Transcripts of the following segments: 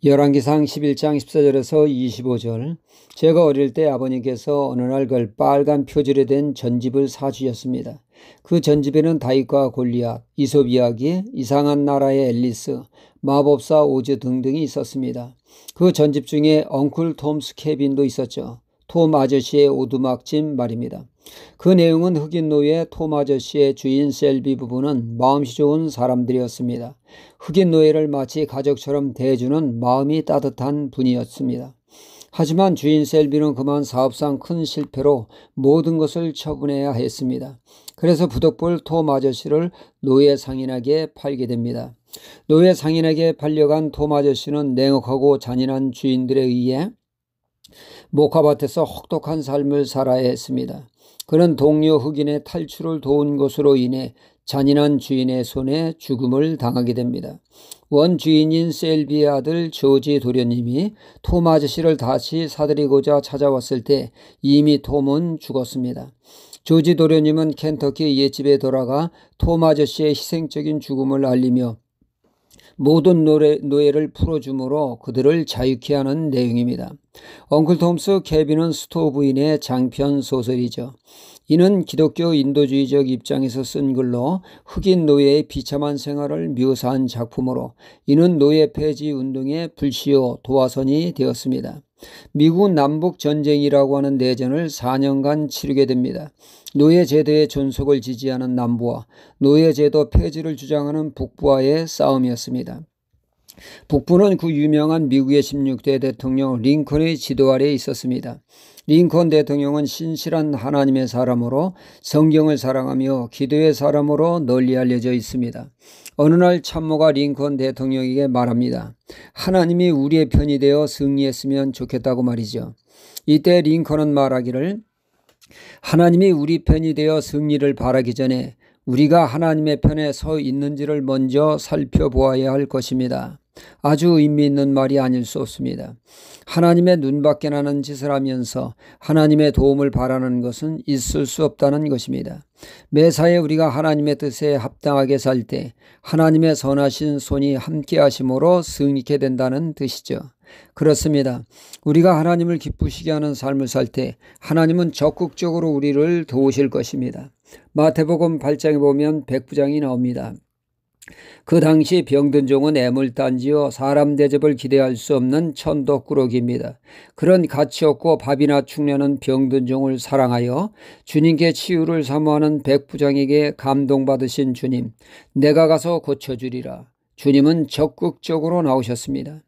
열왕기상 11장 14절에서 25절. 제가 어릴 때 아버님께서 어느 날 그 빨간 표지로 된 전집을 사주셨습니다. 그 전집에는 다윗과 골리앗, 이솝 이야기, 이상한 나라의 앨리스, 마법사 오즈 등등이 있었습니다. 그 전집 중에 엉클 톰스 케빈도 있었죠. 톰 아저씨의 오두막집 말입니다. 그 내용은 흑인 노예 톰 아저씨의 주인 셀비 부부는 마음씨 좋은 사람들이었습니다. 흑인 노예를 마치 가족처럼 대해주는 마음이 따뜻한 분이었습니다. 하지만 주인 셀비는 그만 사업상 큰 실패로 모든 것을 처분해야 했습니다. 그래서 부덕불 톰 아저씨를 노예 상인에게 팔게 됩니다. 노예 상인에게 팔려간 톰 아저씨는 냉혹하고 잔인한 주인들에 의해 목화밭에서 혹독한 삶을 살아야 했습니다. 그는 동료 흑인의 탈출을 도운 것으로 인해 잔인한 주인의 손에 죽음을 당하게 됩니다. 원 주인인 셀비의 아들 조지 도련님이 톰 아저씨를 다시 사들이고자 찾아왔을 때 이미 톰은 죽었습니다. 조지 도련님은 켄터키 옛집에 돌아가 톰 아저씨의 희생적인 죽음을 알리며 모든 노예를 풀어주므로 그들을 자유케 하는 내용입니다. 엉클 톰스 케빈은 스토어 부인의 장편 소설이죠. 이는 기독교 인도주의적 입장에서 쓴 글로 흑인 노예의 비참한 생활을 묘사한 작품으로 이는 노예 폐지 운동의 불시효 도화선이 되었습니다. 미국 남북전쟁이라고 하는 내전을 4년간 치르게 됩니다. 노예제도의 존속을 지지하는 남부와 노예제도 폐지를 주장하는 북부와의 싸움이었습니다. 북부는 그 유명한 미국의 16대 대통령 링컨의 지도 아래에 있었습니다. 링컨 대통령은 신실한 하나님의 사람으로 성경을 사랑하며 기도의 사람으로 널리 알려져 있습니다. 어느 날 참모가 링컨 대통령에게 말합니다. 하나님이 우리의 편이 되어 승리했으면 좋겠다고 말이죠. 이때 링컨은 말하기를 하나님이 우리 편이 되어 승리를 바라기 전에 우리가 하나님의 편에 서 있는지를 먼저 살펴보아야 할 것입니다. 아주 의미 있는 말이 아닐 수 없습니다. 하나님의 눈밖에 나는 짓을 하면서 하나님의 도움을 바라는 것은 있을 수 없다는 것입니다. 매사에 우리가 하나님의 뜻에 합당하게 살 때 하나님의 선하신 손이 함께 하심으로 승리케 된다는 뜻이죠. 그렇습니다. 우리가 하나님을 기쁘시게 하는 삶을 살 때 하나님은 적극적으로 우리를 도우실 것입니다. 마태복음 8장에 보면 백부장이 나옵니다. 그 당시 병든 종은 애물단지요 사람 대접을 기대할 수 없는 천덕꾸러기입니다. 그런 가치 없고 밥이나 축내는 병든 종을 사랑하여 주님께 치유를 사모하는 백부장에게 감동받으신 주님, 내가 가서 고쳐주리라. 주님은 적극적으로 나오셨습니다.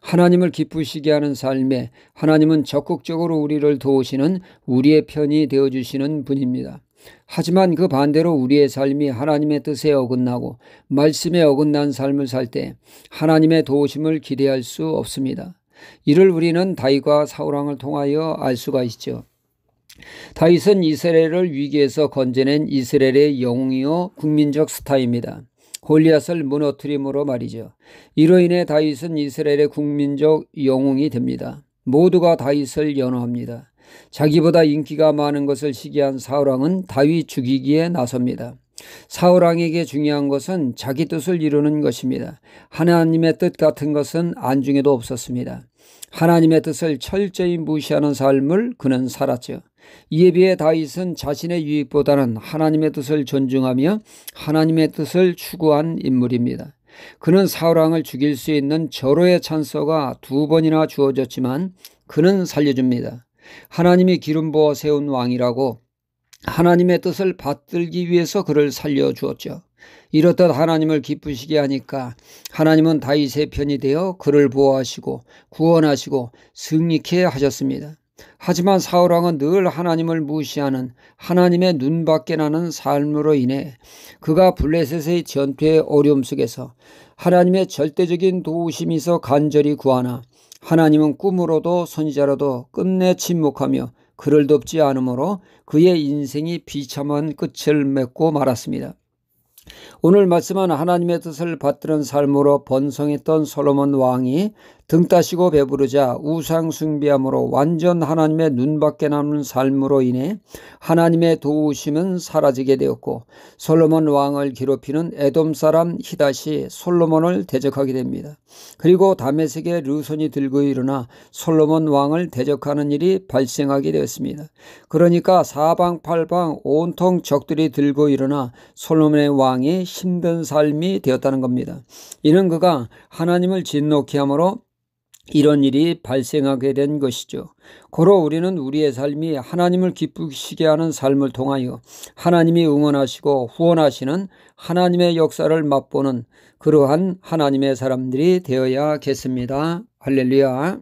하나님을 기쁘시게 하는 삶에 하나님은 적극적으로 우리를 도우시는 우리의 편이 되어주시는 분입니다. 하지만 그 반대로 우리의 삶이 하나님의 뜻에 어긋나고 말씀에 어긋난 삶을 살 때 하나님의 도우심을 기대할 수 없습니다. 이를 우리는 다윗과 사울왕을 통하여 알 수가 있죠. 다윗은 이스라엘을 위기에서 건져낸 이스라엘의 영웅이요 국민적 스타입니다. 골리앗을 무너뜨림으로 말이죠. 이로 인해 다윗은 이스라엘의 국민적 영웅이 됩니다. 모두가 다윗을 연호합니다. 자기보다 인기가 많은 것을 시기한 사울왕은 다윗 죽이기에 나섭니다. 사울왕에게 중요한 것은 자기 뜻을 이루는 것입니다. 하나님의 뜻 같은 것은 안중에도 없었습니다. 하나님의 뜻을 철저히 무시하는 삶을 그는 살았죠. 이에 비해 다윗은 자신의 유익보다는 하나님의 뜻을 존중하며 하나님의 뜻을 추구한 인물입니다. 그는 사울왕을 죽일 수 있는 절호의 찬스가 2번이나 주어졌지만 그는 살려줍니다. 하나님이 기름 부어 세운 왕이라고 하나님의 뜻을 받들기 위해서 그를 살려주었죠. 이렇듯 하나님을 기쁘시게 하니까 하나님은 다윗의 편이 되어 그를 보호하시고 구원하시고 승리케 하셨습니다. 하지만 사울왕은 늘 하나님을 무시하는 하나님의 눈밖에 나는 삶으로 인해 그가 블레셋의 전투의 어려움 속에서 하나님의 절대적인 도우심이 있어 간절히 구하나 하나님은 꿈으로도 선지자로도 끝내 침묵하며 그를 돕지 않으므로 그의 인생이 비참한 끝을 맺고 말았습니다. 오늘 말씀은 하나님의 뜻을 받드는 삶으로 번성했던 솔로몬 왕이 등 따시고 배부르자 우상 숭배함으로 완전 하나님의 눈밖에 남는 삶으로 인해 하나님의 도우심은 사라지게 되었고 솔로몬 왕을 괴롭히는 에돔 사람 히닷이 솔로몬을 대적하게 됩니다. 그리고 다메섹의 르손이 들고 일어나 솔로몬 왕을 대적하는 일이 발생하게 되었습니다. 그러니까 사방팔방 온통 적들이 들고 일어나 솔로몬의 왕이 힘든 삶이 되었다는 겁니다. 이는 그가 하나님을 진노케 함으로 이런 일이 발생하게 된 것이죠. 고로 우리는 우리의 삶이 하나님을 기쁘시게 하는 삶을 통하여 하나님이 응원하시고 후원하시는 하나님의 역사를 맛보는 그러한 하나님의 사람들이 되어야겠습니다. 할렐루야.